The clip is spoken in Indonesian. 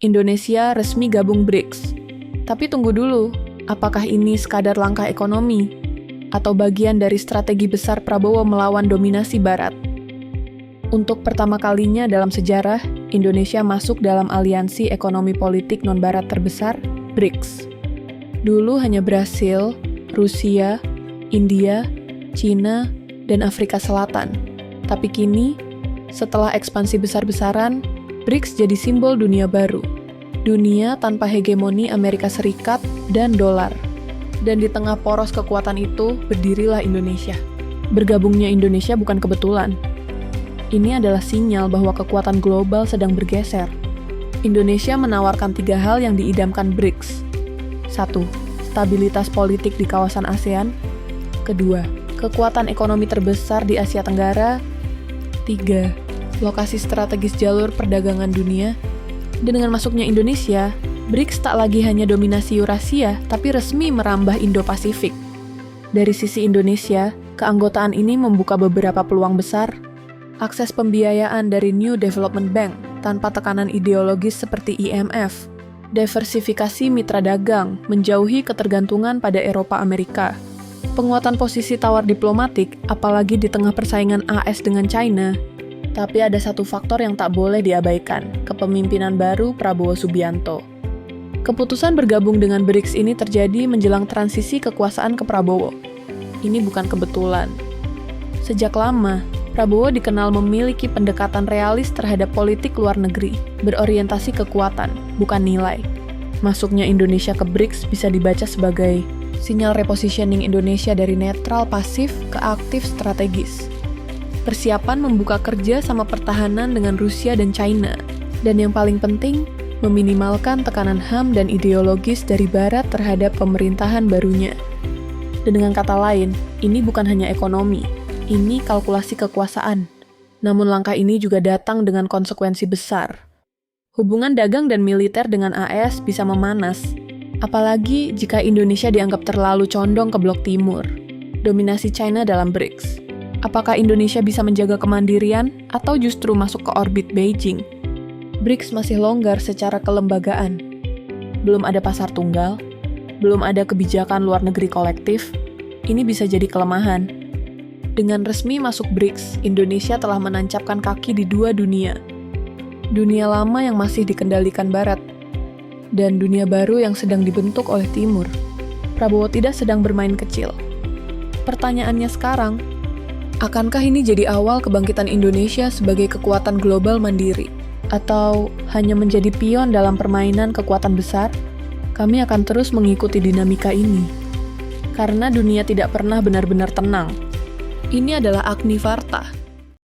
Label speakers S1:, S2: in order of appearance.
S1: Indonesia resmi gabung BRICS. Tapi tunggu dulu, apakah ini sekadar langkah ekonomi atau bagian dari strategi besar Prabowo melawan dominasi Barat? Untuk pertama kalinya dalam sejarah, Indonesia masuk dalam aliansi ekonomi politik non-Barat terbesar, BRICS. Dulu hanya Brasil, Rusia, India, Cina, dan Afrika Selatan. Tapi kini, setelah ekspansi besar-besaran, BRICS jadi simbol dunia baru. Dunia tanpa hegemoni Amerika Serikat dan dolar. Dan di tengah poros kekuatan itu, berdirilah Indonesia. Bergabungnya Indonesia bukan kebetulan. Ini adalah sinyal bahwa kekuatan global sedang bergeser. Indonesia menawarkan 3 hal yang diidamkan BRICS. 1. Stabilitas politik di kawasan ASEAN. 2. Kekuatan ekonomi terbesar di Asia Tenggara. 3. Lokasi strategis jalur perdagangan dunia. Dan dengan masuknya Indonesia, BRICS tak lagi hanya dominasi Eurasia, tapi resmi merambah Indo-Pasifik. Dari sisi Indonesia, keanggotaan ini membuka beberapa peluang besar. Akses pembiayaan dari New Development Bank tanpa tekanan ideologis seperti IMF. Diversifikasi mitra dagang, menjauhi ketergantungan pada Eropa Amerika. Penguatan posisi tawar diplomatik, apalagi di tengah persaingan AS dengan China. Tapi ada satu faktor yang tak boleh diabaikan, kepemimpinan baru Prabowo Subianto. Keputusan bergabung dengan BRICS ini terjadi menjelang transisi kekuasaan ke Prabowo. Ini bukan kebetulan. Sejak lama, Prabowo dikenal memiliki pendekatan realis terhadap politik luar negeri, berorientasi kekuatan, bukan nilai. Masuknya Indonesia ke BRICS bisa dibaca sebagai sinyal repositioning Indonesia dari netral pasif ke aktif strategis. Persiapan membuka kerja sama pertahanan dengan Rusia dan China. Dan yang paling penting, meminimalkan tekanan HAM dan ideologis dari Barat terhadap pemerintahan barunya. Dan dengan kata lain, ini bukan hanya ekonomi, ini kalkulasi kekuasaan. Namun langkah ini juga datang dengan konsekuensi besar. Hubungan dagang dan militer dengan AS bisa memanas, apalagi jika Indonesia dianggap terlalu condong ke blok timur. Dominasi China dalam BRICS. Apakah Indonesia bisa menjaga kemandirian atau justru masuk ke orbit Beijing? BRICS masih longgar secara kelembagaan. Belum ada pasar tunggal, belum ada kebijakan luar negeri kolektif. Ini bisa jadi kelemahan. Dengan resmi masuk BRICS, Indonesia telah menancapkan kaki di 2 dunia. Dunia lama yang masih dikendalikan Barat, dan dunia baru yang sedang dibentuk oleh Timur. Prabowo tidak sedang bermain kecil. Pertanyaannya sekarang, akankah ini jadi awal kebangkitan Indonesia sebagai kekuatan global mandiri? Atau hanya menjadi pion dalam permainan kekuatan besar? Kami akan terus mengikuti dinamika ini. Karena dunia tidak pernah benar-benar tenang. Ini adalah Agni Varta,